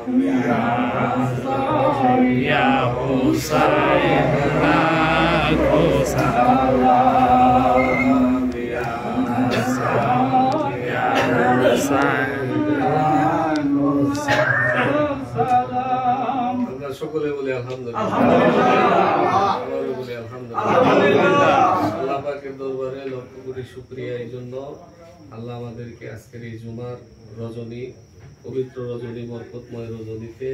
Ya Husain aku salam, ya Hasan ya Husain aku salam। আমরা সকলে বলি আলহামদুলিল্লাহ, বলি আলহামদুলিল্লাহ। আল্লাহ পাকের দরবারে লক্ষ কোটি শুকরিয়া এই জন্য আল্লাহ আমাদেরকে আজকের এই জুমার রজনী, পবিত্র রজনী, বরকতময় রজনীতে,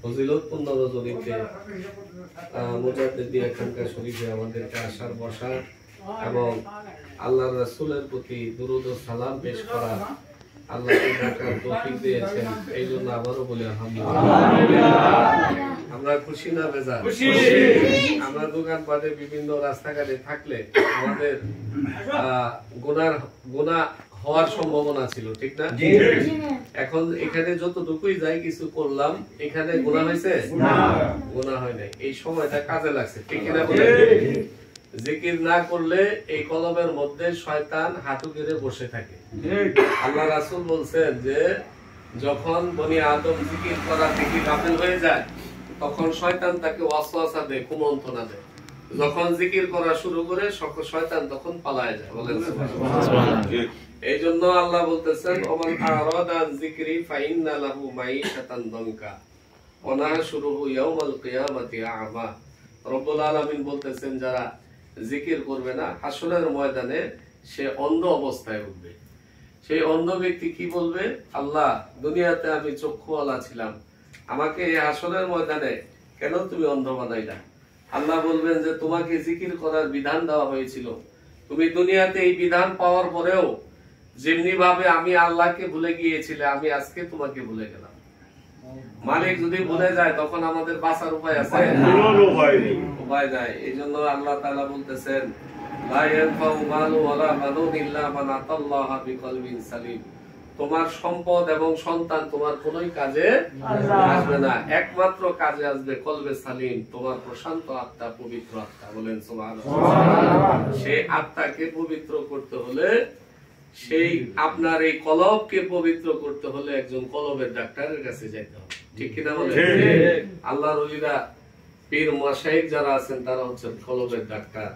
ফজিলতপূর্ণ রজনীতে মুজাদ্দিদিয়া খানকা শরীফে আমাদেরকে আসার বসা এবং আল্লাহর রাসূলের প্রতি দুরূদ ও সালাম পেশ করা আল্লাহকে ডাকার তৌফিক দিয়েছেন। এই জন্য আবারও বলি আলহামদুলিল্লাহ। আমরা খুশি না বেজার? খুশি। আমরা দোকানপাটে বিভিন্ন রাস্তাঘাটে থাকলে আমাদের গুনাহ হওয়ার সম্ভাবনা ছিল, ঠিক না? এখন এখানে যতটুকুই যাই কিছু করলাম, এখানে গুনাহ হয়েছে? গুনাহ হয় নাই। এই সময়টা কাজে লাগছে, ঠিক কিনা বলেন? জিকির না করলে এই কলবের মধ্যে শয়তান হাঁটু গেড়ে বসে থাকে। আল্লাহ রাসূল বলছেন যে যখন বনি আদম জিকির করা থেকে গাফিল হয়ে যায় তখন শয়তান তাকে ওয়াসওয়াসা দেয়, কুমন্ত্রণা দেয়। যখন জিকির করা শুরু করে শয়তান তখন পালায় যায়। বলেন সুবহানাল্লাহ। এই জন্য আল্লাহ বলতেছেন ওমান আরাদা যিকরি ফাইন্না লাহু মাঈশাতান দানকা ওয়া নাহশুরুহু ইয়াওমাল কিয়ামাতি আ'মা। রব্বুল আলামিন বলতেছেন যারা জিকির করবে না হাসরের ময়দানে সে অন্ধ অবস্থায় উঠবে। সেই অন্ধ ব্যক্তি কি বলবে? আল্লাহ, দুনিয়াতে আমি চক্ষুওয়ালা ছিলাম, আমাকে এই হাসরের ময়দানে কেন তুমি অন্ধ বানাইলা? আল্লাহ বলবেন যে তোমাকে জিকির করার বিধান দেওয়া হয়েছিল, তুমি দুনিয়াতে এই বিধান পাওয়ার পরেও যেমনি ভাবে আমি আল্লাহকে ভুলে গিয়েছিলে, আমি আজকে তোমাকে ভুলে গেলাম। মালিক যদি ভুলে যায় তখন আমাদের বাঁচার উপায় আছে? উপায় নাই। এই জন্য আল্লাহ তাআলা বলতেছেন লা ইয়ানফাউ মালু ওয়ালা বানুন ইল্লা মান আতাল্লাহা বিকলবিন সালিম। তোমার সম্পদ এবং সন্তান তোমার কোনোই কাজে আসবে না, একমাত্র কাজে আসবে কলবে সালিম, তোমার প্রশান্ত আত্মা, পবিত্র আত্মা। বলেন সুবহানাল্লাহ। সেই আত্মাকে পবিত্র করতে হলে, সেই আপনার এই কলবকে পবিত্র করতে হলে একজন কলবের ডাক্তারের কাছে যেতে হবে, ঠিক কিনা বলেন? আল্লাহর ওলিরা, পীর মাশায়েখ যারা আছেন তারা হচ্ছেন কলবের ডাক্তার।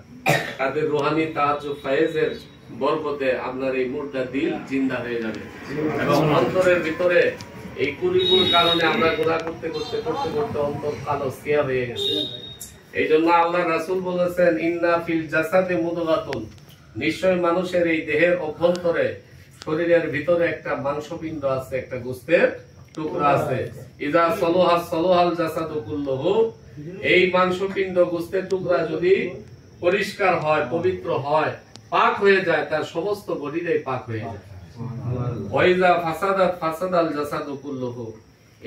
তাদের রুহানি তাহাজ্জুদ ফায়েজের বরকতে আপনার এই মুর্দা দিল জিন্দা হয়ে যাবে এবং অন্তরের ভিতরে এই কুরিপুর কারণে আমরা গুনাহ করতে করতে করতে করতে অন্তর কালো সিয়া হয়ে গেছে। এই জন্য আল্লাহ রাসূল বলেছেন ইন্না ফিল জাসাদি মুদগাতুন, নিশ্চয় মানুষের এই দেহের অভ্যন্তরে, শরীরের ভিতরে একটা মাংসপিণ্ড আছে, একটা গোশতের টুকরা আছে। ইযা সালাহা সালাহাল জাসাদু কুল্লুহু, এই মাংসপিণ্ড গোশতের টুকরা যদি পরিষ্কার হয়, পবিত্র হয়, পাক হয়ে যায়, তার সমস্ত বডিটাই পাক হয়ে যায়। ওয়া ইযা ফাসাদাত ফাসাদাল জাসাদু কুল্লুহু,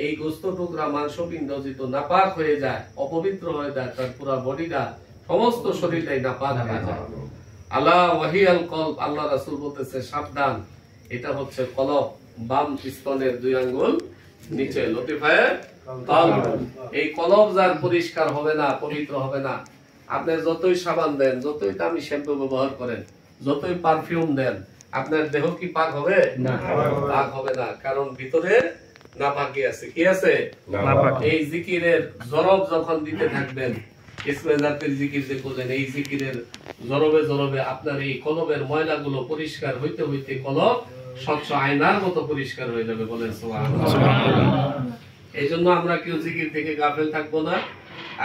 এই গোশত টুকরা মাংসপিণ্ড যদি নাপাক হয়ে যায়, অপবিত্র হয়ে যায়, তার পুরো বডিটা, সমস্ত শরীরটাই নাপাক হয়ে যায়। আলা ওয়াহিয়াল কলব, আল্লাহ রাসূল বলতেছে সাবধান, এটা হচ্ছে কলব, বাম স্তনের দুই আঙ্গুল নিচে, লতিফায়ে কলব। এই কলব যার পরিষ্কার হবে না, পবিত্র হবে না, আপনি যতই সাবান দেন, যতই দামি শ্যাম্পু ব্যবহার করেন, যতই পারফিউম দেন, আপনার দেহ কি পাক হবে? না, পাক হবে না, কারণ ভিতরে নাপাকি আছে। কি আছে? নাপাক। এই জিকিরের জরব যখন দিতে থাকবেন, ইসমে জাতের জিকির যে করলেন, এই জিকিরের জরবে জরবে আপনার এই কলবের ময়লাগুলো পরিষ্কার হইতে হইতে কলব স্বচ্ছ আয়নার মতো পরিষ্কার হয়ে যাবে। বলেন সুবহানাল্লাহ। এই জন্য আমরা কেউ জিকির থেকে গাফেল থাকবো না।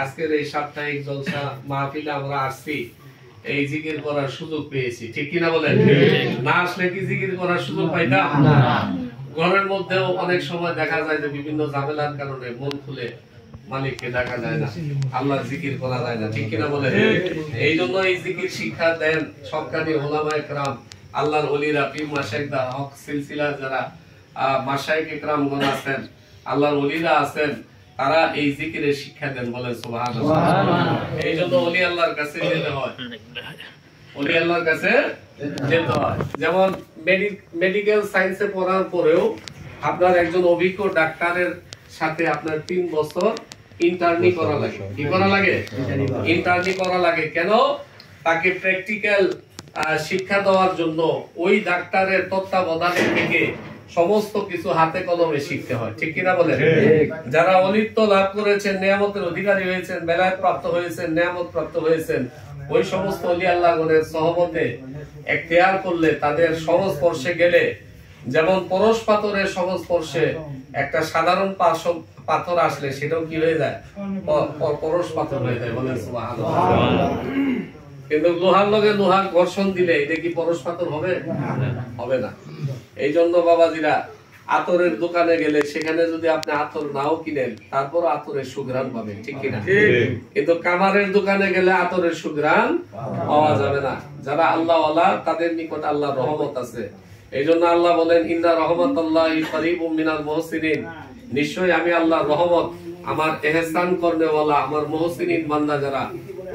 আজকের এই সাপ্তাহিক জলসা মাহফিলে আমরা আসছি, এই জিকির করার সুযোগ পেয়েছি, ঠিক কিনা বলেন? না আসলে কি জিকির করার সুযোগ পাইতাম না? ঘরের মধ্যেও অনেক সময় দেখা যায় যে বিভিন্ন ঝামেলার কারণে মন খুলে মালিককে ডাকা যায় না, আল্লাহর জিকির করা যায় না, ঠিক কিনা বলেন? এই জন্য এই জিকির শিক্ষা দেন সবকানি উলামায়ে কেরাম, আল্লাহর ওলিরা, পীর মাশায়েখদা, হক সিলসিলা যারা মাশায়েখ একরামগণ আছেন, আল্লাহর ওলিরা আছেন, তারা এই জিকিরের শিক্ষা দেন। বলেন সুবহানাল্লাহ। এই জন্য ওলি আল্লাহর কাছে যেতে হয়, ওলি আল্লাহর কাছে যেতে হয়। যেমন মেডিকেল সায়েন্সে পড়ার পরেও আপনার একজন অভিজ্ঞ ডাক্তারের সাথে আপনার 3 বছর ইন্টার্নি করা লাগে। কি করা লাগে? ইন্টার্নি করা লাগে। কেন? তাকে প্র্যাকটিক্যাল শিক্ষা দেওয়ার জন্য, ওই ডাক্তারের তত্ত্বাবধানে থেকে সমস্ত কিছু হাতে কলমে শিখতে হয়, ঠিক কিনা বলেন? যারা অলিত্ব লাভ করেছেন, নিয়ামতের অধিকারী হয়েছেন, বেলায়েত প্রাপ্ত হয়েছেন, নিয়ামত প্রাপ্ত হয়েছেন, ওই সমস্ত ওলি আল্লাহগণের সহবতে এখতিয়ার করলে, তাদের সংস্পর্শে গেলে, যেমন পরশ পাথরের সংস্পর্শে একটা সাধারণ পাথর আসলে সেটাও কি হয়ে যায়? পরশ পাথর হয়ে যায়। বলেন সুবহানাল্লাহ। কিন্তু লোহার লগে লোহা ঘর্ষণ দিলে এটা কি পরশ পাথর হবে? হবে না। এই জন্য বাবাজিরা, আতরের দোকানে গেলে সেখানে যদি আপনি আতর নাও কিনেন, তারপর আতরের সুঘ্রাণ পাবেন, ঠিক কিনা? কিন্তু কামারের দোকানে গেলে আতরের সুঘ্রাণ পাওয়া যাবে না। যারা আল্লাহ ওয়ালা, তাদের নিকট আল্লাহর রহমত আছে। এই জন্য আল্লাহ বলেন, ইন্না রাহমাতাল্লাহি কারীবুম মিনাল মুহসিনিন, নিশ্চয়ই আমি আল্লাহর রহমত আমার ইহসান করনেওয়ালা, আমার মুহসিনিন বান্দা যারা,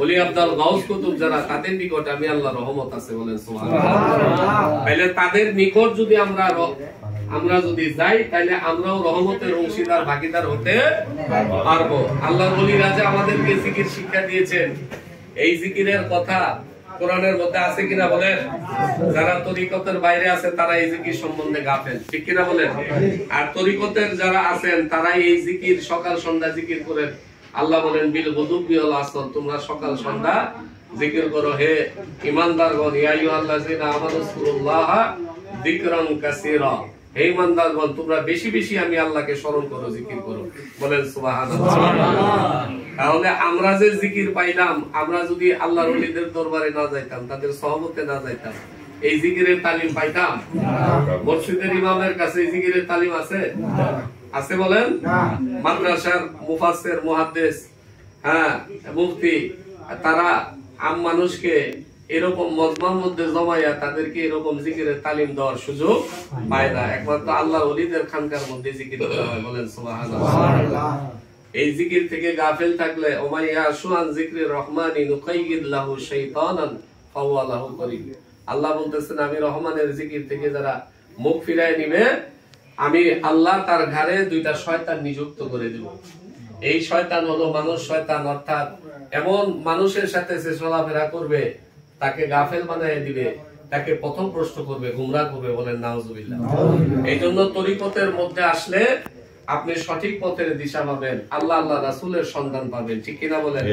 ওলি আব্দাল গাউস কুতুব যারা, তাদের নিকট আমি আল্লাহর রহমত আছে। বলেন সুবহানাল্লাহ। তাহলে তাদের নিকট যদি আমরা যদি যাই, তাহলে আমরাও রহমতের অংশীদার, ভাগীদার হতে পারবো। আল্লাহর ওলিরা যে আমাদেরকে জিকির শিক্ষা দিয়েছেন, এই জিকিরের কথা কোরআনের মধ্যে আছে কিনা বলেন? যারা তরিকতের বাইরে আছে তারা এই জিকির সম্বন্ধে গাফেল, ঠিক কিনা বলেন? আর তরিকতের যারা আছেন তারাই এই জিকির সকাল সন্ধ্যা জিকির করেন। আল্লাহ বলেন, বিল গুদুবি ওয়াল আসর, তোমরা সকাল সন্ধ্যা জিকির করো হে ঈমানদারগণ। ইয়া আইয়ুহাল্লাযিনা আমানুযকুরুল্লাহা যিকরান কাসীরা, হে ঈমানদারগণ, তোমরা বেশি বেশি আমি আল্লাহকে স্মরণ করো, জিকির করো। বলেন সুবহানাল্লাহ। তাহলে আমরা যে জিকির পাইলাম, আমরা যদি আল্লাহর ওলিদের দরবারে না যাইতাম, তাদের সহবতে না যাইতাম, এই জিকিরের তালিম পাইতাম? মসজিদের ইমামের কাছে এই জিকিরের তালিম আছে? আছে বলেন? মাদ্রাসার মুফাসসির, মুহাদ্দিস, মুফতি, তারা আম মানুষকে এরকম মজমার মধ্যে জমাইয়া তাদেরকে এরকম জিকিরের তালিম দেওয়ার সুযোগ পায় না। একমাত্র আল্লাহর ওলিদের খানকার মধ্যে জিকির করা হয়। বলেন সুবহানাল্লাহ। এই জিকির থেকে গাফিল থাকলে, ওমাইয়া শুআন যিকরির রহমানি নুকাইয়িদ লাহু শাইতানান ফাহুয়া লাহু করিন, আল্লাহ বলতেছেন, আমি রহমানের জিকির থেকে যারা মুখ ফিরায় নিবে, আমি আল্লাহ তার ঘাড়ে দুইটা শয়তান নিযুক্ত করে দেব। এই শয়তান হলো মানুষ শয়তান, অর্থাৎ এমন মানুষের সাথে সে চলাফেরা করবে, তাকে গাফেল বানায় দিবে, তাকে প্রথম প্রশ্ন করবে, গুমরাহ করবে। বলেন নাউজুবিল্লাহ। এই জন্য তরিকতের মধ্যে আসলে আপনি সঠিক পথের দিশা পাবেন, আল্লাহ আল্লাহ রাসূলের সন্ধান পাবেন, ঠিক কিনা বলেন?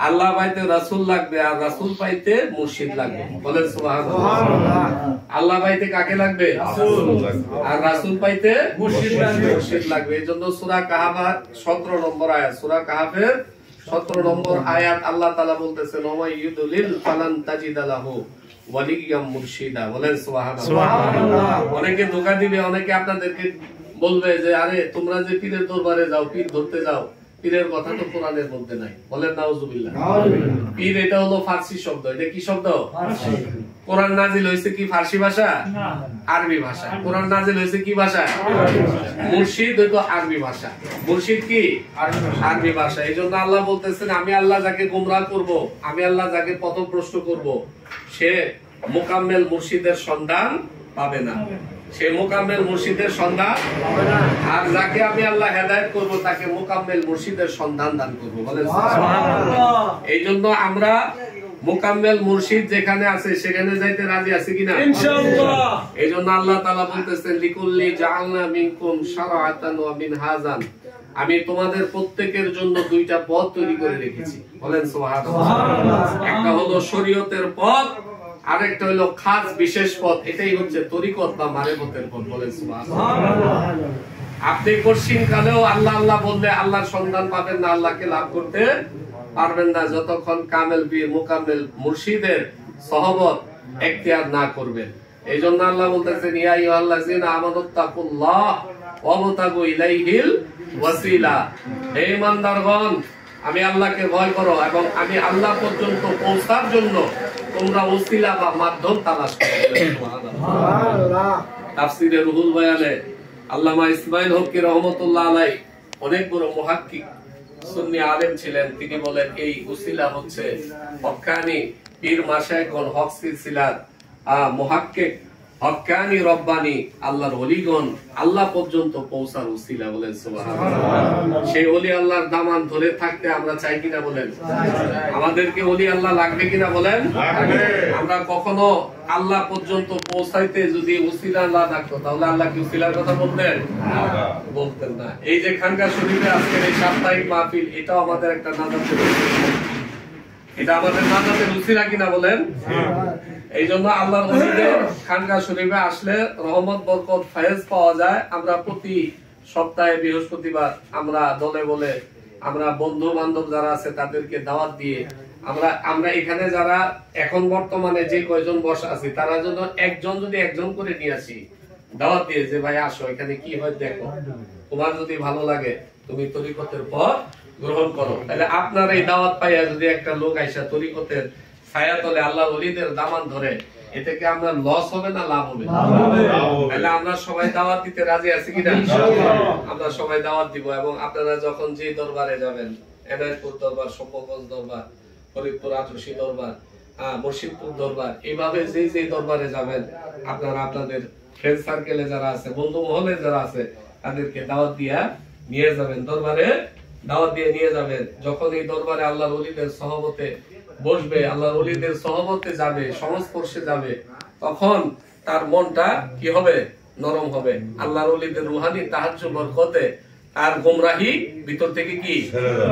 আল্লাহ পাইতে রাসূল লাগবে, আর রাসূল পাইতে মুর্শিদ লাগবে। বলেন সুবহানাল্লাহ। আল্লাহ পাইতে কাকে লাগবে? আর রাসূল পাইতে মুর্শিদ লাগবে। এই জন্য সূরা কাহাফের 17 নম্বর আয়াত, সূরা কাহাফের 17 নম্বর আয়াত, আল্লাহ তাআলা বলতেছেন, ওমাই ইউদলিল ফালান তাজিদা লাহু ওয়ালিয়াম মুরশিদা। বলেন সুবহানাল্লাহ। অনেকে ধোঁকা দিবে, অনেকে আপনাদেরকে বলবে যে, আরে তোমরা যে পীরের দরবারে যাও, পীর ধরতে যাও, পীরের কথা তো কোরআনের মধ্যে নাই। বলেন নাউজুবিল্লাহ। পীর এটা হলো ফার্সি শব্দ। এটা কি শব্দ? কোরআন নাজিল হয়েছে কি ফার্সি ভাষা? আরবি ভাষা। কোরআন নাজিল হয়েছে কি ভাষা? মুর্শিদ হয়তো আরবি ভাষা। মুর্শিদ কি? আরবি ভাষা। এই জন্য আল্লাহ বলতেছেন, আমি আল্লাহ যাকে গুমরাহ করব, আমি আল্লাহ যাকে পথভ্রষ্ট করব, সে মুকাম্মেল মুর্শিদের সন্ধান পাবে না। সে মুকাম্মেল মুর্শিদের সন্ধান পাবে না। আর যাকে আমি আল্লাহ হেদায়েত করব, তাকে মুকাম্মেল মুর্শিদের সন্ধান দান করব। বলেন সুবহানাল্লাহ। এই জন্য আমরা মুকাম্মেল মুর্শিদ যেখানে আছে সেখানে যাইতে রাজি আছি কিনা? ইনশাআল্লাহ। এই জন্য আল্লাহ তাআলা বলতেছেন, লিকুল্লি জাআলনা মিনকুম শারাআতান ওয়া মিনহাজান, আমি তোমাদের প্রত্যেকের জন্য দুইটা পথ তৈরি করে রেখেছি। বলেন সুবহানাল্লাহ। একটা হলো শরীয়তের পথ, আরেকটা হলো খাস বিশেষ পথ। এটাই হচ্ছে তরিকত বা মারেফতের পথ। বলেন সুবহানাল্লাহ। আপনি কঠিন কালেও আল্লাহ আল্লাহ বললে আল্লাহর সন্ধান পাবেন না, আল্লাহকে লাভ করতে পারবেন না, যতক্ষণ কামেল পীর মুকাম্মেল মুর্শিদের সহবত এখতিয়ার না করবেন। এই জন্য আল্লাহ বলতেছেন, ইয়া আইয়ুহাল্লাযিনা আমানুত্তাকুল্লাহ ওয়াবতাগু ইলাইহিল ওয়াসিলা, হে ঈমানদারগণ, আমি আল্লাহকে ভয় করো এবং আমি আল্লাহ পর্যন্ত পৌঁছার জন্য তোমরা ওসিলা বা মাধ্যম তালাশ করো। সুবহানাল্লাহ। তাফসীরে রুহুল বয়ানে আল্লামা ইসমাঈল হক রহমাতুল্লাহ আলাইহি অনেক বড় মুহাক্কিক সুন্নি আলেম ছিলেন। তিনি বলেন, এই ওসিলা হচ্ছে হক্কানি পীর মাশায়েখগণ, হক সিলসিলার মুহাক্কিক হক্কানি রব্বানি আল্লাহর ওলিগণ আল্লাহ পর্যন্ত পৌঁছার উসিলা বলেন সুবহানাল্লাহ। সেই ওলি আল্লাহর দামান ধরে থাকতে আমরা চাই কিনা বলেন? আমাদেরকে ওলি আল্লাহ লাগবে কিনা বলেন? আমরা কখনো আল্লাহ পর্যন্ত পৌঁছাইতে যদি উসিলা না থাকতো তাহলে আল্লাহ কি উসিলার কথা বলতেন? বলতেন না। এই যে খানকা শরীফে আজকের এই সাপ্তাহিক মাহফিল, এটাও আমাদের একটা নাজাতের উসিলা। এটা আমাদের নাজাতের উসিলা কিনা বলেন? এই জন্য আল্লাহর ওলিদের খানকা শরীফে আসলে রহমত বরকত ফয়েজ পাওয়া যায়। আমরা প্রতি সপ্তাহে বৃহস্পতিবার আমরা দলে বলে আমরা বন্ধু বান্ধব যারা আছে তাদেরকে দাওয়াত দিয়ে আমরা এখানে যারা এখন বর্তমানে যে কয়জন বসা আছি তারা জন্য একজন যদি একজন করে নিয়ে আসি দাওয়াত দিয়ে, যে ভাই আসো এখানে কি হয় দেখো, তোমার যদি ভালো লাগে তুমি তরিকতের পথ গ্রহণ করো। তাহলে আপনার এই দাওয়াত পাইয়া যদি একটা লোক আইসা তরিকতের ছায়া তলে আল্লাহর ওলিদের দামান ধরে, এতে কি আমরা লস হবে না লাভ হবে? তাহলে আমরা সবাই দাওয়াত দিতে রাজি আছি কিনা? আমরা সবাই দাওয়াত দিব। এবং আপনারা যখন যে দরবারে যাবেন, এনায়তপুর দরবার, শম্ভুগঞ্জ দরবার, ফরিদপুর আটরশি দরবার, মুর্শিদপুর দরবার, এইভাবে যে যে দরবারে যাবেন আপনারা আপনাদের ফ্রেন্ড সার্কেলে যারা আছে, বন্ধু মহলে যারা আছে তাদেরকে দাওয়াত দিয়া নিয়ে যাবেন, দরবারে দাওয়াত দিয়ে নিয়ে যাবেন। যখন এই দরবারে আল্লাহর ওলিদের সহবতে বসবে, আল্লাহর ওলিদের সহবতে যাবে, সংস্পর্শে যাবে, তখন তার মনটা কি হবে? নরম হবে। আল্লাহর ওলিদের রুহানি তাহাজ্জুদ বরকতে তার গোমরাহি ভিতর থেকে কি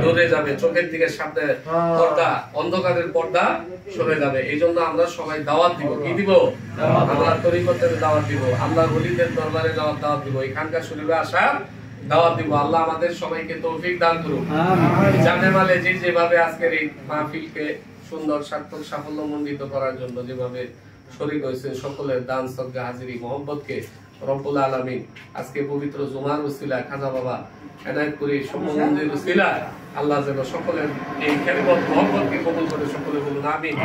দূরে যাবে, চোখের দিকে সামনে পর্দা, অন্ধকারের পর্দা সরে যাবে। এই জন্য আমরা সবাই দাওয়াত দিব। কি দিব? আমরা তরিকতের দাওয়াত দিব, আল্লাহর ওলিদের দরবারে যাওয়ার দাওয়াত দিব, এখানকার শরীফে আসার দাওয়াত দিব। আল্লাহ আমাদের সবাইকে তৌফিক দান করুন। জানে মালে যে যেভাবে আজকের এই মাহফিলকে সুন্দর সার্থক সাফল্যমণ্ডিত করার জন্য যেভাবে শরীক হয়েছে, সকলের দান সদকা হাজিরি মহব্বতকে রব্বুল আলামিন আজকে পবিত্র জুমার উসিলা খাজা বাবা এনায়েতপুরি সম্মানমন্দির উসিলা আল্লাহ যেন সকলের এই খেদমত মহব্বতকে কবুল করে সকলে বলুন আমিন।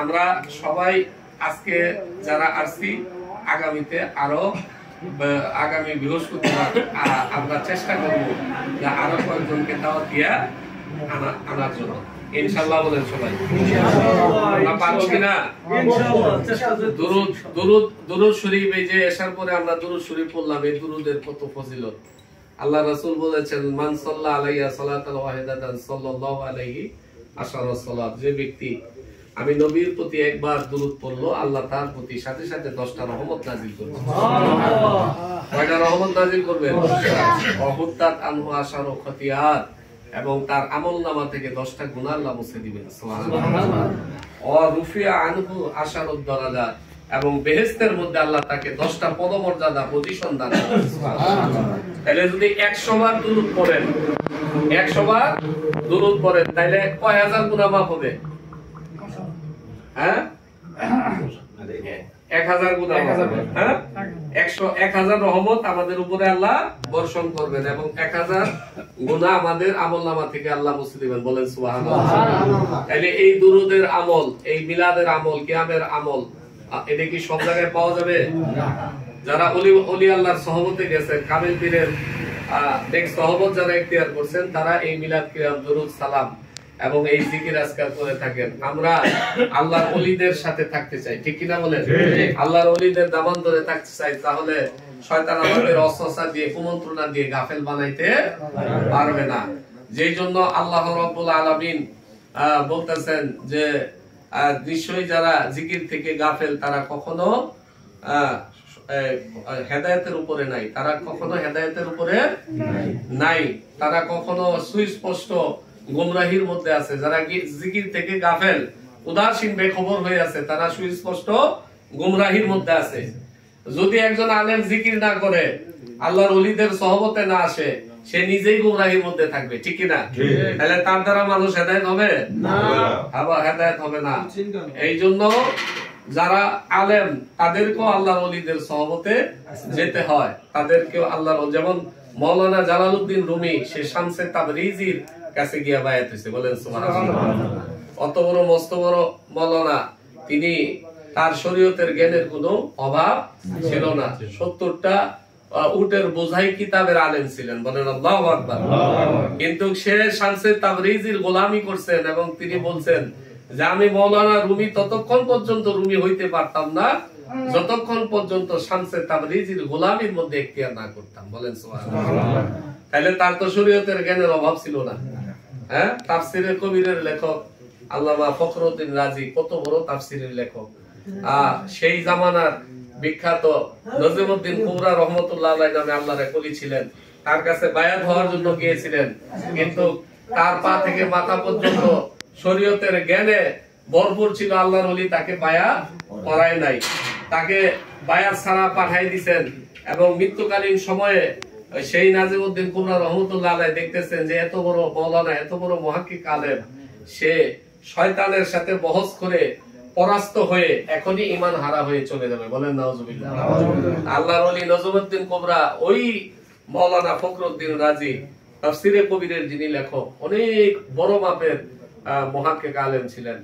আমরা সবাই আজকে যারা আসছি, আগামীতে আরো আগামী বৃহস্পতিবার আমরা চেষ্টা করব যে আরো কয়েকজনকে দাওয়াত দিয়া আনার জন্য, ইনশাআল্লাহ বলেন সবাই। আমরা পারছি কিনা? দুরূদ শরীফ, এই যে এশার পরে আমরা দুরূদ শরীফ পড়লাম, এই দুরূদের কত ফজিলত। আল্লাহ রাসূল বলেছেন, মান সাল্লা আলাইয়া সালাতান ওয়াহিদাতান সাল্লাল্লাহু আলাইহি আশারা সালাত, যে ব্যক্তি আমি নবীর প্রতি একবার দুরূদ পড়লো, আল্লাহ তার প্রতি সাথে সাথে 10টা রহমত নাযিল করবে। কয়টা রহমত নাযিল করবে? ওয়াহুত্তাত আনহু আশারু খতিয়াত, এবং তার আমলনামা থেকে 10টা গুনাহ আল্লাহ মুছে দিবেন। সুবহানাল্লাহ। ওয়া রুফিয়া আনহু আশারুদ দারাজাত, এবং বেহেশতের মধ্যে আল্লাহ তাকে 10টা পদমর্যাদা পজিশন দান করবেন। সুবহানাল্লাহ। তাহলে যদি 100 বার দুরূদ পড়েন, 100 বার দুরূদ পড়েন, তাহলে কয় হাজার গুনাহ মাফ হবে? হ্যাঁ, 1000 গুনাহ মাফ হবে। হ্যাঁ, 1000 রহমত আমাদের উপরে আল্লাহ বর্ষণ করবেন, এবং 1000 গুনাহ আমাদের আমলনামা থেকে আল্লাহ মুছে দিবেন। বলেন সুবহানাল্লাহ। তাহলে এই দুরূদের আমল, এই মিলাদের আমল, কিয়ামের আমল, এটা কি সব জায়গায় পাওয়া যাবে? যারা ওলি আল্লাহর সহবতে গেছেন, কামিল পীরের নেক সহবত যারা ইখতিয়ার করছেন, তারা এই মিলাদ, কিয়াম, দুরূদ, সালাম এবং এই জিকির আজকার করে থাকেন। আমরা আল্লাহর ওলিদের সাথে থাকতে চাই, ঠিক কিনা বলেন? আল্লাহর ওলিদের দামান ধরে থাকতে চাই, তাহলে শয়তান আমাদের অসওয়াসা দিয়ে, কুমন্ত্রণা দিয়ে গাফেল বানাইতে পারবে না। যেই জন্য আল্লাহ রাব্বুল আলামিন বলতেছেন যে নিশ্চয়ই যারা জিকির থেকে গাফেল তারা কখনো হেদায়েতের উপরে নাই, তারা কখনো হেদায়েতের উপরে নাই, তারা কখনো সুস্পষ্ট গোমরাহির মধ্যে আছে। যারা জিকির থেকে গাফেল, উদাসীন, বেখবর হয়ে আছে, তারা সুস্পষ্ট গোমরাহির মধ্যে আছে। যদি একজন আলেম জিকির না করে, আল্লাহর ওলিদের সহবতে না আসে, সে নিজেই গোমরাহির মধ্যে থাকবে, ঠিক কিনা? তাহলে তার দ্বারা মানুষ হেদায়েত হবে না, আবার হেদায়েত হবে না। এই জন্য যারা আলেম তাদেরকেও আল্লাহর ওলিদের সহবতে যেতে হয়, তাদেরকেও আল্লাহর, যেমন মাওলানা জালালউদ্দিন রুমি, সে শামসে তাবরিজির কাছে গিয়া বায়াত হইছে। বলেন সুবহানাল্লাহ। অত বড় মস্ত বড় মাওলানা, তিনি, তার শরীয়তের জ্ঞানের কোনো অভাব ছিল না। 70টা উটের বোঝাই কিতাবের আলেম ছিলেন। বলেন আল্লাহু আকবার। কিন্তু সে শামসে তাবরিজির গোলামি করছেন, এবং তিনি বলছেন যে আমি মাওলানা রুমি ততক্ষণ পর্যন্ত রুমি হইতে পারতাম না যতক্ষণ পর্যন্ত শামসে তাবরিজির গোলামীর মধ্যে এখতিয়ার না করতাম। বলেন সুবহানাল্লাহ। তাহলে তার তো শরীয়তের জ্ঞানের অভাব ছিল না। হ্যাঁ, তাফসিরের কবিরের লেখক আল্লামা ফখরুদ্দিন রাজি কত বড় তাফসিরের লেখক। সেই জামানার বিখ্যাত নজিমউদ্দিন কুবরা রহমতুল্লাহ আলাইহি নামে আল্লাহর এক ওলি ছিলেন। তার কাছে বায়াত হওয়ার জন্য গিয়েছিলেন, কিন্তু তার পা থেকে মাথা পর্যন্ত শরীয়তের জ্ঞানে ভরপুর ছিল। আল্লাহর ওলি তাকে বায়াত করায় নাই, তাকে বায়াত ছাড়া পাঠাই দিয়েছেন। এবং মৃত্যুকালীন সময়ে সেই নাজিমউদ্দিন কুবরা রহমতুল্লাহ আলাইহি দেখতেছেন যে এত বড় মাওলানা, এত বড় মুহাক্কিক আলেম, সে শয়তানের সাথে বহস করে পরাস্ত হয়ে এখনই ঈমান হারা হয়ে চলে যাবে। বলেন নাউজুবিল্লাহ। আল্লাহর ওলি নজমউদ্দিন কুবরা ওই মাওলানা ফখরুদ্দিন রাজি তাফসিরে কবিরের যিনি লেখক, অনেক বড় মাপের মুহাক্কিক আলেম ছিলেন।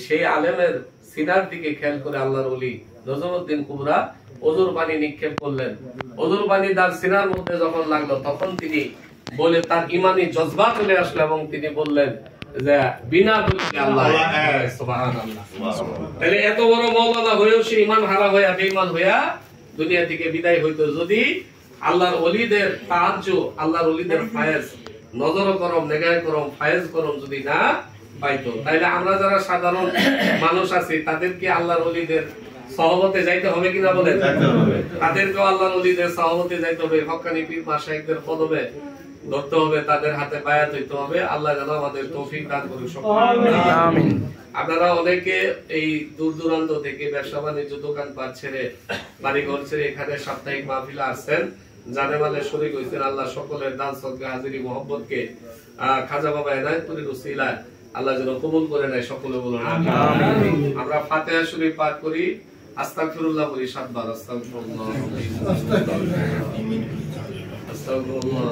সেই আলেমের সিনার দিকে খেয়াল করে আল্লাহর ওলি নজমউদ্দিন কুবরা ওজুর পানি নিক্ষেপ করলেন। ওজুর পানি তার সিনার মধ্যে যখন লাগলো তখন তিনি বলে তার ইমানি জজবা চলে আসলো এবং তিনি বললেন যে বিনা দলিলে আল্লাহ সুবহানাল্লাহ। তাহলে এত বড় মাওলানা হয়েও সে ঈমান হারা হয়ে বেঈমান হইয়া দুনিয়া থেকে বিদায় হইতো যদি আল্লাহর ওলিদের তাআজ্জু, আল্লাহর ওলিদের ফায়েজ, নজর করম, নেগাহ করম, ফায়েজ করম যদি না পাইতো। তাইলে আমরা যারা সাধারণ মানুষ আছি তাদেরকে আল্লাহর ওলিদের সহবতে যাইতে হবে কিনা বলেন? তাদেরকেও আল্লাহর ওলিদের সহবতে যাইতে হবে, হক্কানি পীর মাশায়েখদের কদমে ধরতে হবে, তাদের হাতে বায়াত হইতে হবে। আল্লাহ যেন আমাদের তৌফিক দান করুন। আমিন। আপনারা অনেকে এই দূর দূরান্ত থেকে ব্যবসা বাণিজ্য দোকানপাট ছেড়ে বাড়িঘর ছেড়ে এখানে সাপ্তাহিক মাহফিলে আসছেন, জানে মালে শরীক হইছেন। আল্লাহ সকলের দান সদকা হাজিরি মোহাব্বতকে খাজা বাবা এনায়েতপুরের উসিলায় আল্লাহ যেন কবুল করে নেয়। সকলে বলুন আমিন। আমরা ফাতিহা শরীফ পাঠ করি, আস্তাগফিরুল্লাহ বলি 7 বার। আস্তাগফিরুল্লাহ, আস্তাগফিরুল্লাহ,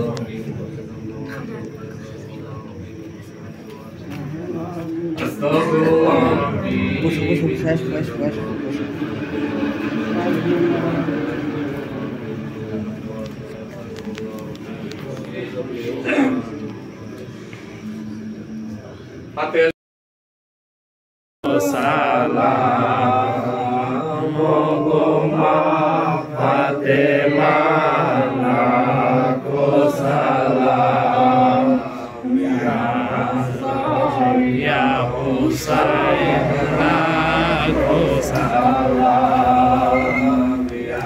ফাতিহা সালাম গোমা ফাতেমা না কো সালাম ইয়া হুসাইন না কো সালাম ইয়া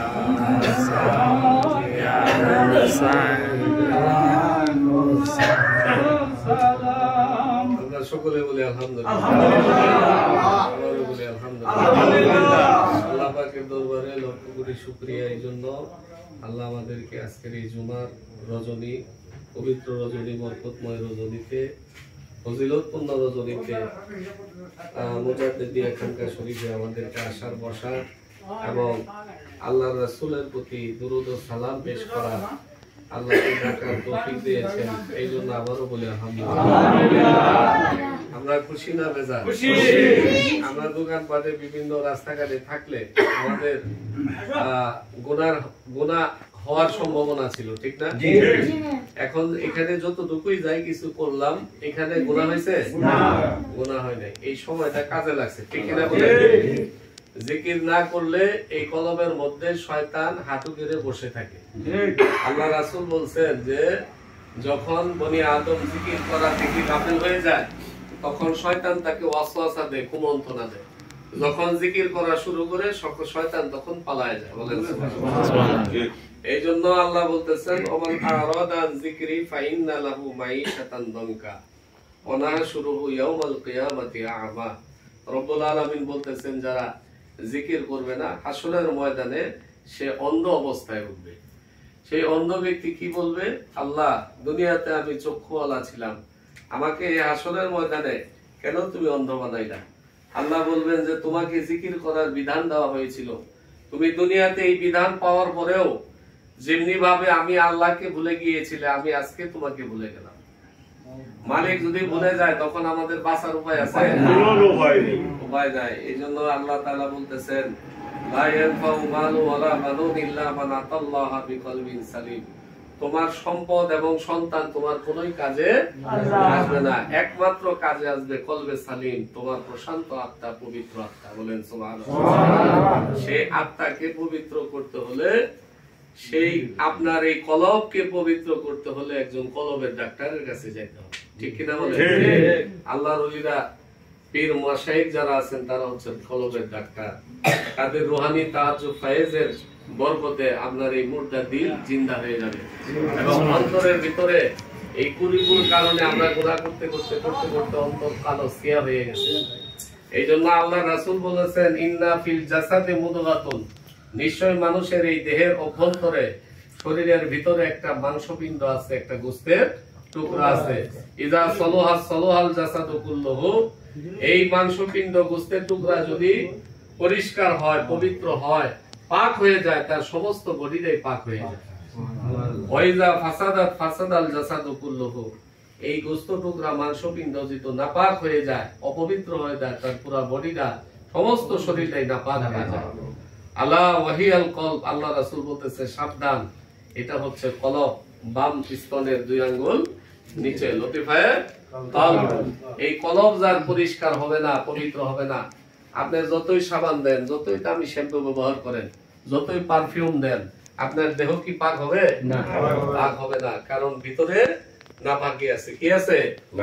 হুসাইন সকলে বলে আলহামদুলিল্লাহ। আল্লাহ পাকের দরবারে লক্ষ কোটি শুকরিয়া এই জন্য আল্লাহ আমাদেরকে আজকের এই জুমার রজনী, পবিত্র রজনী, বরকতময় রজনীতে, ফজিলতপূর্ণ রজনীতে মুজাদ্দিদিয়া খানকা শরীফে আমাদেরকে আসার বসা এবং আল্লাহর রাসূলের প্রতি দুরূদ ও সালাম পেশ করা আল্লাহকে ডাকার তৌফিক দিয়েছেন। এই জন্য আবারও বলি আলহামদুলিল্লাহ। আমরা খুশি না বেজার? খুশি। আমরা দোকানপাটে বিভিন্ন রাস্তাঘাটে থাকলে আমাদের গুনাহ হওয়ার সম্ভাবনা ছিল, ঠিক না? এখন এখানে যতটুকুই যাই কিছু করলাম, এখানে গুনাহ হয়েছে? না, গুনাহ হয় নাই। এই সময়টা কাজে লাগছে, ঠিক না বলেন? জিকির না করলে এই কলবের মধ্যে শয়তান হাঁটু গেড়ে বসে থাকে। আল্লাহ রাসূল বলছেন যে যখন বনি আদম জিকির করা থেকে গাফিল হয়ে যায় তখন শয়তান তাকে ওয়াসওয়াসা দেয়, কুমন্ত্রণা দেয়। যখন জিকির করা শুরু করে শয়তান তখন পালায় যায়। বলেন সুবহানাল্লাহ। এই জন্য আল্লাহ বলতেছেন ওমান আরাদা আন যিকরি ফাইন্না লাহু মাঈশাতান দানকা ওয়া নাহশুরুহু ইয়াওমাল কিয়ামাতি আ'মা। রব্বুল আলামিন বলতেছেন যারা জিকির করবে না হাসরের ময়দানে সে অন্ধ অবস্থায় উঠবে। সেই অন্ধ ব্যক্তি কি বলবে? আল্লাহ, দুনিয়াতে আমি চক্ষুওয়ালা ছিলাম, আমাকে এই হাসরের ময়দানে কেন তুমি অন্ধ বানাইলা? আল্লাহ বলবেন যে তোমাকে জিকির করার বিধান দেওয়া হয়েছিল, তুমি দুনিয়াতে এই বিধান পাওয়ার পরেও যেমনি ভাবে আমি আল্লাহকে ভুলে গিয়েছিলে আমি আজকে তোমাকে ভুলে গেলাম। মালিক যদি ভুলে যায় তখন আমাদের বাঁচার উপায় আছে? উপায় নাই। এই জন্য আল্লাহ তাআলা বলতেছেন লা ইয়ানফাউ মালু ওয়ালা বানুন ইল্লা মান আতাল্লাহা বিকলবিন সালিম। তোমার সম্পদ এবং সন্তান তোমার কোনোই কাজে আসবে না, একমাত্র কাজে আসবে কলবে সালিম, তোমার প্রশান্ত আত্মা, পবিত্র আত্মা। বলেন সুবহানাল্লাহ। সেই আত্মাকে পবিত্র করতে হলে, সেই আপনার এই কলবকে পবিত্র করতে হলে একজন কলবের ডাক্তারের কাছে যেতে হবে, ঠিক কিনা বলেন? আল্লাহর ওলিরা, পীর মাশায়েখ যারা আছেন তারা হচ্ছেন কলবের ডাক্তার। তাদের রুহানি তাহাজ্জুদ ফায়েজের বরকতে আপনার এই মুর্দা দিল জিন্দা হয়ে যাবে, এবং অন্তরের ভিতরে এই কুরিপুর কারণে আমরা গুনাহ করতে করতে করতে করতে অন্তর কালো সিয়া হয়ে গেছে। এই জন্য আল্লাহ রাসূল বলেছেন, ইন্না ফিল জাসাদি মুদগাতুন, নিশ্চয় মানুষের এই দেহের অভ্যন্তরে, শরীরের ভিতরে একটা মাংসপিণ্ড আছে, একটা গোশতের টুকরা আছে। ইযা সালাহা সালাহাল জাসাদু কুল্লুহু, এই মাংসপিণ্ড গোশতের টুকরা যদি পরিষ্কার হয়, পবিত্র হয়, পাক হয়ে যায়, তার সমস্ত বডিটাই পাক হয়ে যায়। ওয়াইজা ফাসাদাত ফাসাদাল জাসাদু কুল্লুহু, এই গোশত টুকরা মাংসপিণ্ড যদি নাপাক হয়ে যায়, অপবিত্র হয়ে যায়, তার পুরো বডিটা, সমস্ত শরীরটাই নাপাক হয়ে যায়। আলা ওয়াহিয়াল কলব, আল্লাহ রাসূল বলতেছে সাবধান, এটা হচ্ছে কলব, বাম স্তনের 2 আঙ্গুল নিচে, লতিফায়ে কলব। এই কলব যার পরিষ্কার হবে না, পবিত্র হবে না, আপনি যতই সাবান দেন, যতই দামি শ্যাম্পু ব্যবহার করেন, যতই পারফিউম দেন, আপনার দেহ কি পাক হবে? না, পাক হবে না, কারণ ভিতরে নাপাকি আছে। কি আছে?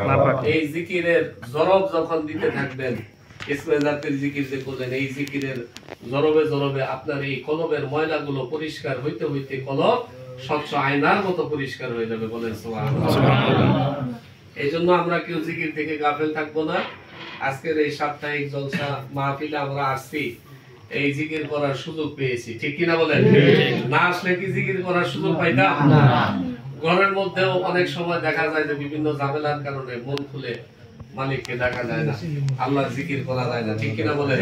নাপাকি। এই জিকিরের জরব যখন দিতে থাকবেন, ইসমে জাতের জিকির যে করলেন, এই জিকিরের জরবে জরবে আপনার এই কলবের ময়লাগুলো পরিষ্কার হইতে হইতে কলব স্বচ্ছ আয়নার মতো পরিষ্কার হয়ে যাবে। বলেন সুবহানাল্লাহ। এই জন্য আমরা কেউ জিকির থেকে গাফেল থাকবো না। আজকের এই সাপ্তাহিক জলসা মাহফিলে আমরা আসছি, এই জিকির করার সুযোগ পেয়েছি, ঠিক কিনা বলেন? না আসলে কি জিকির করার সুযোগ পাইতাম না? ঘরের মধ্যেও অনেক সময় দেখা যায় যে বিভিন্ন ঝামেলার কারণে মন খুলে মালিককে ডাকা যায় না, আল্লাহর জিকির করা যায় না, ঠিক কিনা বলেন?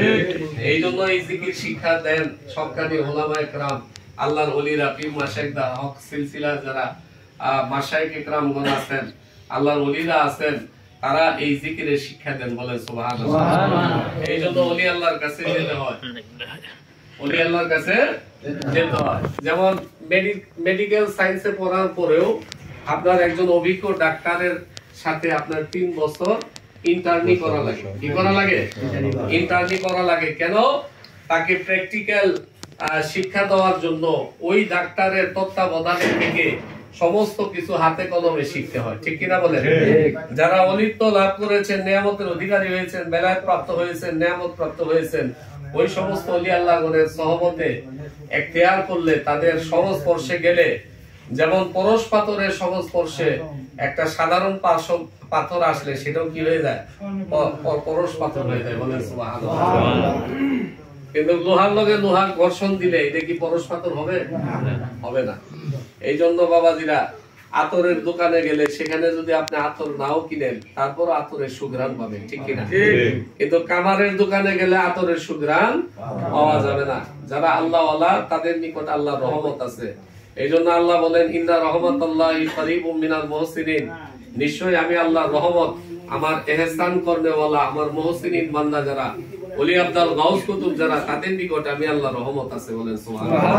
এই জন্য এই জিকির শিক্ষা দেন সরকারি ওলামায়ে কেরাম, আল্লাহর ওলিরা, পীর মাশায়েখদা, হক সিলসিলা যারা মাশায়েখে কেরামগণ আছেন, আল্লাহর ওলিরা আছেন, তারা এই জিকিরের শিক্ষা দেন। বলেন সুবহানাল্লাহ। এই জন্য ওলি আল্লাহর কাছে যেতে হয়, ওলি আল্লাহর কাছে যেতে হয়। যেমন মেডিকেল সায়েন্সে পড়ার পরেও আপনার একজন অভিজ্ঞ ডাক্তারের সাথে আপনার 3 বছর ইন্টার্নি করা লাগে। কি করা লাগে? ইন্টার্নি করা লাগে। কেন? তাকে প্র্যাকটিক্যাল শিক্ষা দেওয়ার জন্য ওই ডাক্তারের তত্ত্বাবধানে থেকে সমস্ত কিছু হাতে কলমে শিখতে হয়, ঠিক কিনা বলেন? যারা অলিত্ব লাভ করেছেন, নিয়ামতের অধিকারী হয়েছেন, বেলায়েত প্রাপ্ত হয়েছেন, নিয়ামত প্রাপ্ত হয়েছেন, ওই সমস্ত ওলি আল্লাহগণের সহবতে এখতিয়ার করলে, তাদের সংস্পর্শে গেলে, যেমন পরশ পাথরের সংস্পর্শে একটা সাধারণ পাথর আসলে সেটাও কি হয়ে যায়? পরশ পাথর হয়ে যায়। বলেন সুবহানাল্লাহ। কিন্তু লোহার লগে লোহার ঘর্ষণ দিলে এটা কি পরশ পাথর হবে? হবে না। এই জন্য বাবাজিরা, আতরের দোকানে গেলে সেখানে যদি আপনি আতর নাও কিনেন, তারপর আতরের সুঘ্রাণ পাবেন, ঠিক কিনা? কিন্তু কামারের দোকানে গেলে আতরের সুঘ্রাণ পাওয়া যাবে না। যারা আল্লাহ ওয়ালা, তাদের নিকট আল্লাহর রহমত আছে। এই জন্য আল্লাহ বলেন, ইন্না রাহমাতাল্লাহি কারীবুম মিনাল মুহসিনিন, নিশ্চয়ই আমি আল্লাহর রহমত আমার ইহসান করনেওয়ালা, আমার মুহসিনিন বান্দা যারা, ওলি আব্দাল গাউস কুতুব যারা, তাদের নিকট আমি আল্লাহর রহমত আছে। বলেন সুবহানাল্লাহ।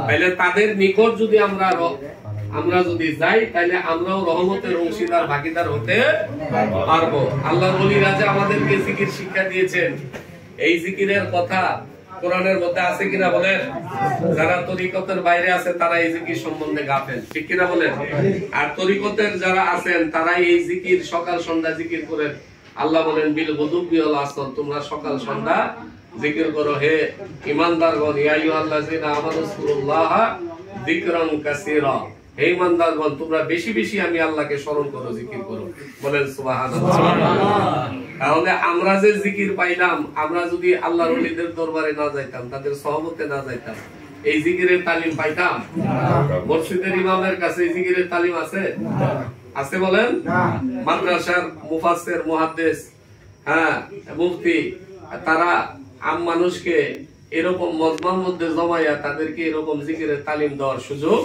তাহলে তাদের নিকট যদি আমরা যদি যাই, তাহলে আমরাও রহমতের অংশীদার, ভাগীদার হতে পারবো। আল্লাহর ওলিরা যে আমাদেরকে জিকির শিক্ষা দিয়েছেন, এই জিকিরের কথা কোরআনের মধ্যে আছে কিনা বলেন? যারা তরিকতের বাইরে আছে তারা এই জিকির সম্বন্ধে গাফেল, ঠিক কিনা বলেন? আর তরিকতের যারা আছেন তারাই এই জিকির সকাল সন্ধ্যা জিকির করেন। আল্লাহ বলেন, বিল গুদুবি ওয়াল আসর, তোমরা সকাল সন্ধ্যা জিকির করো হে ঈমানদারগণ। ইয়া আইয়ুহাল্লাযিনা আমানু যকুরুল্লাহা যিকরান কাসীরা, হে ঈমানদারগণ, তোমরা বেশি বেশি আমি আল্লাহকে স্মরণ করো, জিকির করো। বলেন সুবহানাল্লাহ। তাহলে আমরা যে জিকির পাইলাম, আমরা যদি আল্লাহর ওলিদের দরবারে না যাইতাম, তাদের সহবতে না যাইতাম, এই জিকিরের তালিম পাইতাম? মসজিদের ইমামের কাছে এই জিকিরের তালিম আছে? আছে বলেন? মাদ্রাসার মুফাসসির, মুহাদ্দিস, মুফতি, তারা আম মানুষকে এরকম মজমার মধ্যে জমাইয়া তাদেরকে এরকম জিকিরের তালিম দেওয়ার সুযোগ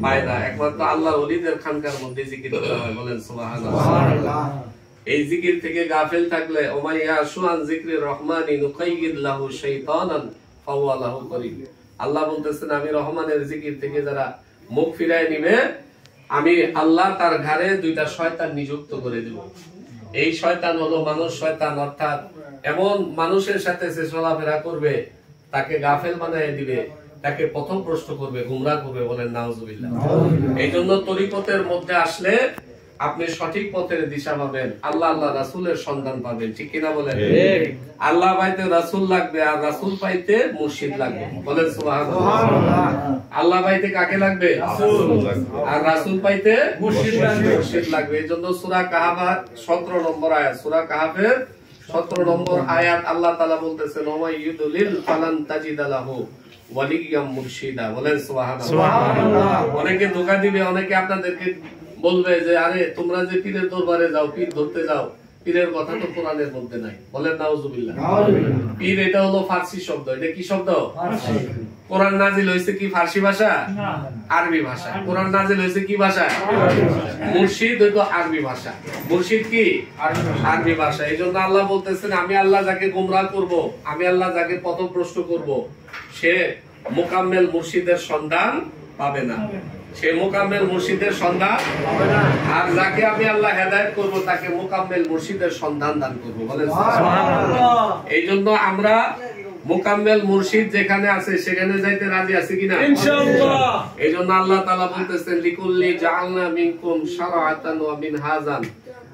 পায় না। একমাত্র আল্লাহর ওলিদের খানকার মধ্যে জিকির করা হয়। বলেন সুবহানাল্লাহ। এই জিকির থেকে গাফিল থাকলে, ওমাইয়া শুআন যিকরির রহমানি নুকাইয়িদ লাহু শাইতানান ফাহুয়া লাহু করিন, আল্লাহ বলতেছেন, আমি রহমানের জিকির থেকে যারা মুখ ফিরায় নিবে, আমি আল্লাহ তার ঘাড়ে 2টা শয়তান নিযুক্ত করে দেব। এই শয়তান হলো মানুষ শয়তান, অর্থাৎ এমন মানুষের সাথে সে চলাফেরা করবে, তাকে গাফেল বানিয়ে দিবে, তাকে পথভ্রষ্ট করবে, গুমরাহ করবে। বলেন নাউজুবিল্লাহ। এই জন্য তরিকতের মধ্যে আসলে আপনি সঠিক পথের দিশা পাবেন, আল্লাহ আল্লাহ রাসূলের সন্ধান পাবেন। ঠিক কিনা বলেন? আল্লাহ পাইতে রাসূল লাগবে, আর রাসূল পাইতে মুর্শিদ লাগবে। বলেন সুবহানাল্লাহ। আল্লাহ পাইতে কাকে লাগবে? আর রাসূল পাইতে মুর্শিদ লাগবে। এই জন্য সূরা কাহাফের 17 নম্বর আয়াত, সূরা কাহাফের 17 নম্বর আয়াত আল্লাহ তাআলা বলতেছেন, ওয়া ইউদলিল ফালান তাজিদা লাহু ওয়ালিয়াম মুরশিদা। বলেন সুবহানাল্লাহ। অনেকে ধোঁকা দিবে, অনেকে আপনাদেরকে বলবে যে আরে তোমরা যে পীরের দরবারে যাও, পীর ধরতে যাও, পীরের কথা তো কোরআনের মধ্যে নাই। বলেন নাউজুবিল্লাহ। পীর এটা হলো ফার্সি শব্দ। এটা কি শব্দ? কোরআন নাজিল হয়েছে কি ফার্সি ভাষা? আরবি ভাষা। কোরআন নাজিল হয়েছে কি ভাষা? মুর্শিদ হয়তো আরবি ভাষা। মুর্শিদ কি? আরবি ভাষা। এই জন্য আল্লাহ বলতেছেন, আমি আল্লাহ যাকে গোমরাহ করব, আমি আল্লাহ যাকে পথভ্রষ্ট করব, সে মোকাম্মেল মুর্শিদের সন্ধান পাবে না। সে মোকাম্মেল মুর্শিদের সন্ধান পাবে না। আর যাকে আমি আল্লাহ হেদায়েত করব, তাকে মোকাম্মেল মুর্শিদের সন্ধান দান করব। বলেন সুবহানাল্লাহ। এই জন্য আমরা মোকাম্মেল মুর্শিদ যেখানে আছে সেখানে যাইতে রাজি আছি কিনা? ইনশাআল্লাহ। এই জন্য আল্লাহ তাআলা বলতেছেন, লিকুল্লি জাআলনা মিনকুম শারআতান ওয়া মিনহাজান,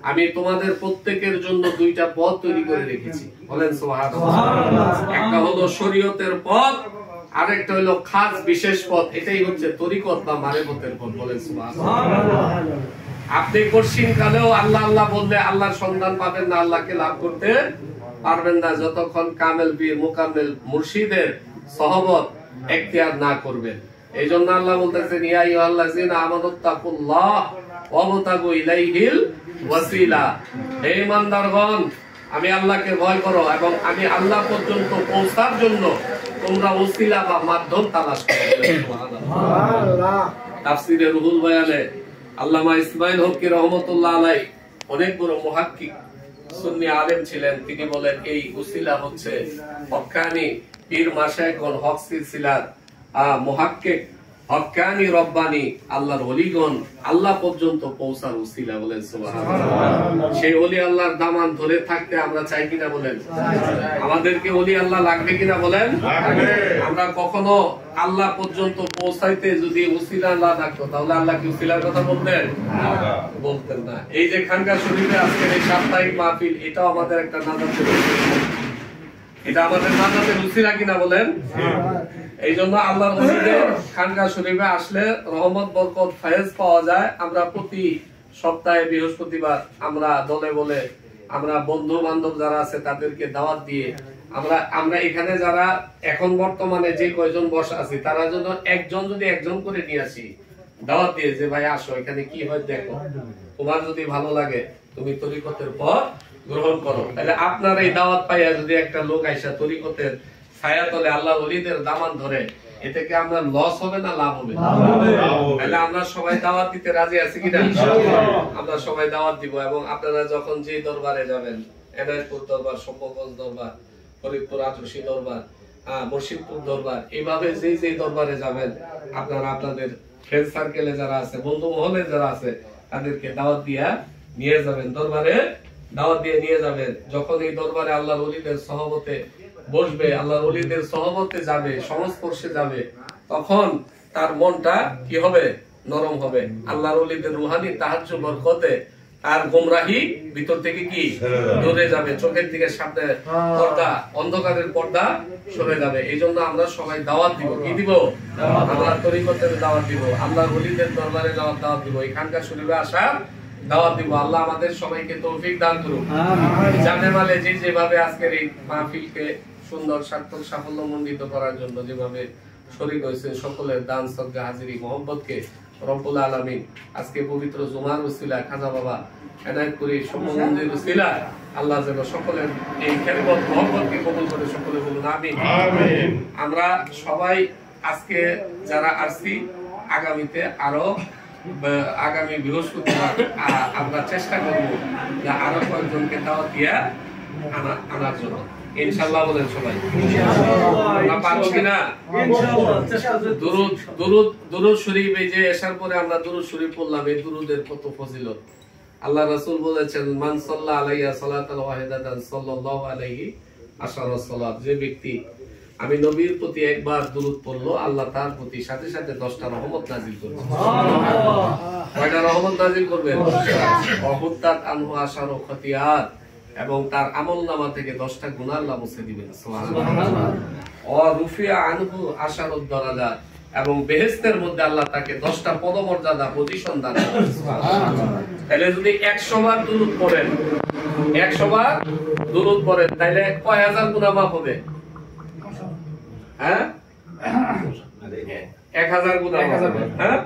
আমি তোমাদের প্রত্যেকের জন্য 2টা পথ তৈরি করে রেখেছি। বলেন সুবহানাল্লাহ। একটা হলো শরীয়তের পথ, আরেকটা হলো খাস বিশেষ পথ। এটাই হচ্ছে তরিকত বা মারেফতের পথ। বলেন সুবহানাল্লাহ। আপনি কঠিন কালেও আল্লাহ আল্লাহ বললে আল্লাহর সন্ধান পাবেন না, আল্লাহকে লাভ করতে পারবেন না যতক্ষণ কামেল পীর মুকাম্মেল মুর্শিদের সহবত এখতিয়ার না করবেন। এই জন্য আল্লাহ বলতেছেন, ইয়া আইয়ুহাল্লাযিনা আমানুত্তাকুল্লাহ ওয়াবতাগু ইলাইহিল ওয়াসিলা। হে ইমানদারগণ, আমি আল্লাহকে ভয় করো এবং আমি আল্লাহ পর্যন্ত পৌঁছার জন্য তোমরা ওসিলা বা মাধ্যম তালাশ করো। সুবহানাল্লাহ। তাফসীরে রুহুল বয়ানে আল্লামা ইসমাইল হকি রহমাতুল্লাহ আলাইহি অনেক বড় মুহাক্কিক সুন্নি আলেম ছিলেন। তিনি বলেন, এই ওসিলা হচ্ছে হক্কানি পীর মাশায়েখগণ, হক সিলসিলার মুহাক্কিক হক্কানি রব্বানি আল্লাহর ওলিগণ আল্লাহ পর্যন্ত পৌঁছার ওসিলা। বলেন সুবহানাল্লাহ। সেই ওলি আল্লাহর দামান ধরে থাকতে আমরা চাই কিনা? বলেন। আমাদেরকে ওলি আল্লাহ লাগবে কিনা? বলেন। আমরা কখনো আল্লাহ পর্যন্ত পৌঁছাইতে যদি ওসিলা না থাকতো, তাহলে আল্লাহ কি ওসিলার কথা বলতেন? বলতেন না। এই যে খানকা শরীফে আজকের এই সাপ্তাহিক মাহফিল, এটাও আমাদের একটা নাজাতের, এটা আমাদের নাজাতের ওসিলা কিনা? বলেন। এই জন্য আল্লাহর ওলিদের খানকা শরীফে আসলে রহমত বরকত ফয়েজ পাওয়া যায়। আমরা প্রতি সপ্তাহে বৃহস্পতিবার আমরা দলে বলে, আমরা বন্ধু বান্ধব যারা আছে তাদেরকে দাওয়াত দিয়ে, আমরা এখানে যারা এখন বর্তমানে যে কয়জন বসা আছি, তারা জন্য যদি একজন করে নিয়ে আসি, দাওয়াত দিয়ে যে ভাই আসো, এখানে কি হয় দেখো, তোমার যদি ভালো লাগে তুমি তরিকতের পথ গ্রহণ করো। তাহলে আপনার এই দাওয়াত পাইয়া যদি একটা লোক আইসা তরিকতের ছায়াতলে আল্লাহর ওলিদের দামান ধরে, এতে কি আমরা লস হবে না লাভ হবে? তাহলে আমরা সবাই দাওয়াত দিতে রাজি আছি কিনা? আমরা সবাই দাওয়াত দিব। এবং আপনারা যখন যে দরবারে যাবেন, এনায়েতপুর দরবার, শম্ভুগঞ্জ দরবার, ফরিদপুর আটরশি দরবার, মুর্শিদপুর দরবার, এইভাবে যে দরবারে যাবেন, আপনারা আপনাদের ফ্রেন্ড সার্কেলে যারা আছে, বন্ধু মহলে যারা আছে, তাদেরকে দাওয়াত দিয়া নিয়ে যাবেন, দরবারে দাওয়াত দিয়ে নিয়ে যাবেন। যখন এই দরবারে আল্লাহর ওলিদের সহবতে বসবে, আল্লাহর ওলিদের সহবতে যাবে, সংস্পর্শে যাবে, তখন তার মনটা কি হবে? নরম হবে। আল্লাহর ওলিদের রুহানি তাহাজ্জুদ বরকতে তার গোমরাহি ভিতর থেকে কি দূরে যাবে, চোখের দিকে সামনে পর্দা, অন্ধকারের পর্দা সরে যাবে। এই জন্য আমরা সবাই দাওয়াত দিব। কি দিব? আমরা তরিকতের দাওয়াত দিব, আল্লাহর ওলিদের দরবারে যাওয়ার দাওয়াত দিব, এখানকার শরীরে আসার দাওয়াত দিব। আল্লাহ আমাদের সবাইকে তৌফিক দান করুন। জানে মালে যেভাবে আজকের এই মাহফিলকে সুন্দর সার্থক সাফল্যমণ্ডিত করার জন্য যেভাবে শরীক হয়েছে, সকলের দান সদকা হাজিরি মহব্বতকে রব্বুল আলামিন আজকে পবিত্র জুমার উসিলা, খাজা বাবা এনায়েতপুরী সম্মানমন্দির উসিলা আল্লাহ যেন সকলের এই খেদমত মহব্বতকে কবুল করে, সকলে বলুন আমিন। আমরা সবাই আজকে যারা আসছি, আগামীতে আরো আগামী বৃহস্পতিবার আমরা চেষ্টা করব যে আরো কয়েকজনকে দাওয়াত দিয়া আনার জন্য। ইনশাআল্লাহ বলেন সবাই। আমরা পারবো কিনা? দুরূদ শরীফ, এই যে এশার পরে আমরা দুরূদ শরীফ পড়লাম, এই দুরূদের কত ফজিলত। আল্লাহ রাসূল বলেছেন, মান সাল্লা আলাইয়া সালাতান ওয়াহিদাতান সাল্লাল্লাহু আলাইহি আশারা সালাত, যে ব্যক্তি আমি নবীর প্রতি একবার দুরূদ পড়লো, আল্লাহ তার প্রতি সাথে সাথে 10টা রহমত নাযিল করবে। সুবহানাল্লাহ। কয়টা রহমত নাযিল করবেন? ওয়াহুত্তাত আনহু আশারু খতিয়াত, এবং তার আমলনামা থেকে 10টা গুনাহ আল্লাহ মুছে দিবেন। সুবহানাল্লাহ। ওয়া রুফিয়া আনহু আশারুদ দারাজাত, এবং বেহেশতের মধ্যে আল্লাহ তাকে 10টা পদমর্যাদা পজিশন দান করবেন। সুবহানাল্লাহ। তাহলে যদি 100 বার দুরূদ পড়েন, 100 বার দুরূদ পড়েন, তাহলে কয় হাজার গুনাহ মাফ হবে? হ্যাঁ, 1000 গুনাহ হবে। হ্যাঁ,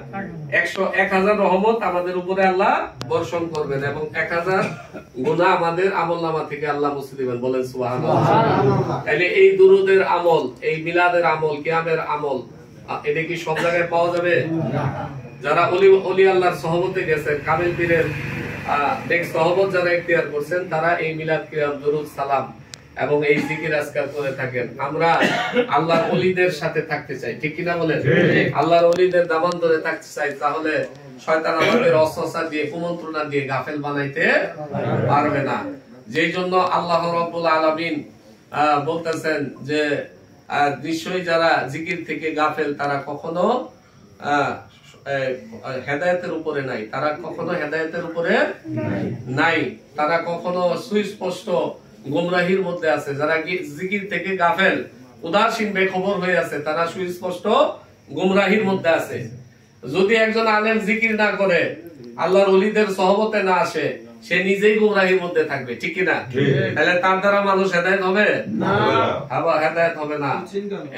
1000 রহমত আমাদের উপরে আল্লাহ বর্ষণ করবেন, এবং 1000 গুনাহ আমাদের আমলনামা থেকে আল্লাহ মুছে দিবেন। বলেন সুবহানাল্লাহ। তাহলে এই দুরূদের আমল, এই মিলাদের আমল, কিয়ামের আমল, এটা কি সব জায়গায় পাওয়া যাবে? যারা ওলি আল্লাহর সহবতে গেছেন, কামিল পীরের নেক সহবত যারা ইখতিয়ার করছেন, তারা এই মিলাদ, কিয়াম, দুরূদ, সালাম এবং এই জিকির আজকার করে থাকেন। আমরা আল্লাহর ওলিদের সাথে থাকতে চাই, ঠিক কিনা বলেন? আল্লাহর ওলিদের দামান ধরে থাকতে চাই, তাহলে শয়তান আমাদের অস্ত্রসা দিয়ে, কুমন্ত্রণা দিয়ে গাফেল বানাইতে পারবে না। যেই জন্য আল্লাহ রাব্বুল আলামিন বলতেছেন যে নিশ্চয়ই যারা জিকির থেকে গাফেল, তারা কখনো হেদায়েতের উপরে নাই, তারা কখনো হেদায়েতের উপরে নাই, তারা কখনো সুস্পষ্ট গুমরাহির মধ্যে আছে। যারা জিকির থেকে গাফেল, উদাসীন, বেখবর হয়ে আছে, তারা সুস্পষ্ট গুমরাহির মধ্যে আছে। যদি একজন আলেম জিকির না করে, আল্লাহর ওলিদের সহবতে না আসে, সে নিজেই গুমরাহির মধ্যে থাকবে, ঠিক কি না? তাহলে তার দ্বারা মানুষ হেদায়েত হবে না, আবার হেদায়েত হবে না।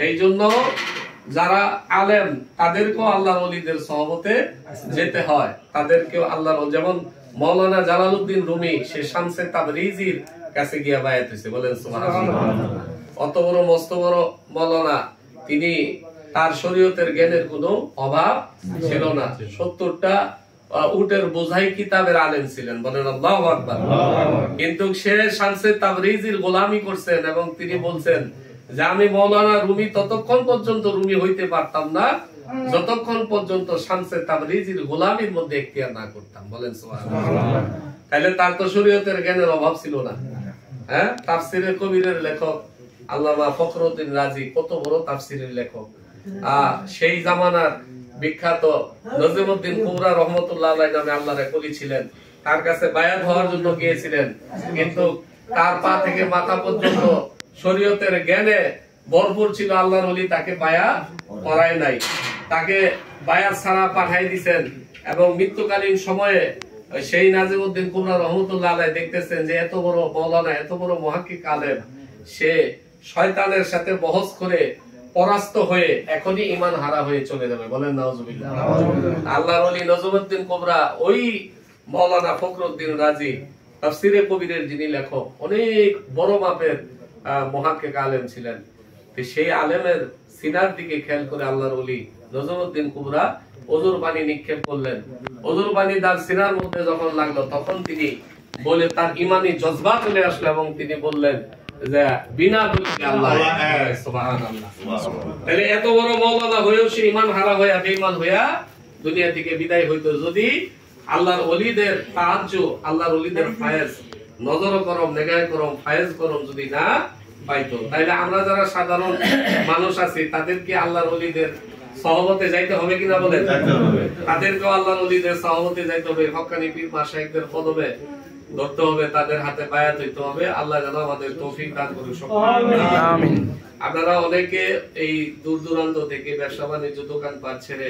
এই জন্য যারা আলেম, তাদেরকেও আল্লাহর ওলিদের সহবতে যেতে হয়, তাদেরকেও আল্লাহর, যেমন মাওলানা জালালউদ্দিন রুমি, সে শামসে তাবরিজির কাছে গিয়া বায়াত হইছে। বলেন সুবহানাল্লাহ। অত বড় মস্ত বড় মাওলানা, তিনি, তার শরীয়তের জ্ঞানের কোনো অভাব ছিল না। 70টা উটের বোঝাই কিতাবের আলেম ছিলেন। বলেন আল্লাহু আকবার। কিন্তু সে শামসে তাবরিজির গোলামি করছেন, এবং তিনি বলছেন যে আমি মাওলানা রুমি ততক্ষণ পর্যন্ত রুমি হইতে পারতাম না, যতক্ষণ পর্যন্ত শামসে তাবরিজির গোলামির মধ্যে ইখতিয়ার না করতাম। বলেন সুবহানাল্লাহ। তাহলে তার তো শরীয়তের জ্ঞানের অভাব ছিল না। হ্যাঁ, তাফসিরে কবিরের লেখক আল্লামা ফখরুদ্দিন রাজি, কত বড় তাফসিরের লেখক। সেই জামানার বিখ্যাত নজিমউদ্দিন কুবরা রহমাতুল্লাহ আলাইহি নামে আল্লাহর এক ওলি ছিলেন, তার কাছে বায়াত হওয়ার জন্য গিয়েছিলেন, কিন্তু তার পা থেকে মাথা পর্যন্ত শরীয়তের জ্ঞানে ভরপুর ছিল। আল্লাহর ওলি তাকে বায়াত করায় নাই, তাকে বায়াত ছাড়া পাঠাই দিয়েছেন। এবং মৃত্যুকালীন সময়ে সেই নাজিমউদ্দিন কুবরা রহমাতুল্লাহ আলাইহি দেখতেছেন যে এত বড় মাওলানা, এত বড় মুহাক্কিক আলেম, সে শয়তানের সাথে বহস করে পরাস্ত হয়ে এখনই ঈমান হারা হয়ে চলে যাবে। বলেন নাউজুবিল্লাহ। আল্লাহর ওলি নাজিমউদ্দিন কুবরা, ওই মাওলানা ফখরুদ্দিন রাজি, তাফসিরে কবিরের যিনি লেখক, অনেক বড় মাপের মুহাক্কিক আলেম ছিলেন। সেই আলেমের সিনার দিকে খেয়াল করে আল্লাহর ওলি নাজিমউদ্দিন কুবরা ওজুর পানি নিক্ষেপ করলেন। ওজুর পানি তার সিনার মধ্যে যখন লাগলো, তখন তিনি বলে, তার ইমানি জজবা চলে আসলো, এবং তিনি বললেন যে বিনা দলিলে আল্লাহ। সুবহানাল্লাহ। তাহলে এত বড় মাওলানা হয়েও সে ঈমান হারা হয়ে, বেঈমান হইয়া দুনিয়া থেকে বিদায় হইতো, যদি আল্লাহর ওলিদের তাআজ্জু, আল্লাহর ওলিদের ফায়েজ, নজর করম, নেগাহ করম, ফায়েজ করম যদি না পাইতো। তাইলে আমরা যারা সাধারণ মানুষ আছি, তাদেরকে আল্লাহর ওলিদের সহবতে যাইতে হবে কিনা বলেন? তাদেরকেও আল্লাহর ওলিদের সহবতে যাইতে হবে, হক্কানি পীর মাশায়েখদের কদমে ধরতে হবে, তাদের হাতে বায়াত হইতে হবে। আল্লাহ যেন আমাদের তৌফিক দান করুন। আমিন। আপনারা অনেকে এই দূর দূরান্ত থেকে ব্যবসা বাণিজ্য, দোকানপাট ছেড়ে,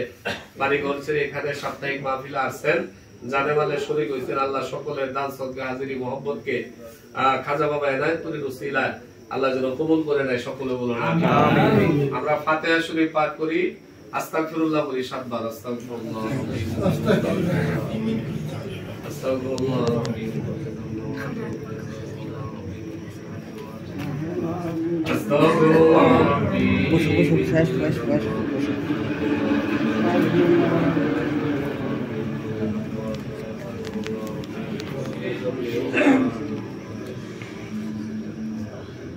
বাড়িঘর ছেড়ে এখানে সাপ্তাহিক মাহফিলে আসছেন, জানে মালে শরীক হইছেন। আল্লাহ সকলের দান সদকা, হাজিরি, মহব্বতকে খাজা বাবা এনায়েতপুরীর উসিলায় আল্লাহ যেন কবুল করে নেয়। সকলে বলুন আমিন। আমরা ফাতিহা শরীফ পাঠ করি, আস্তাগফিরুল্লাহ বলি 7 বার। আস্তাগফিরুল্লাহ, আস্তাগফিরুল্লাহ,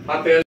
ফাতিহা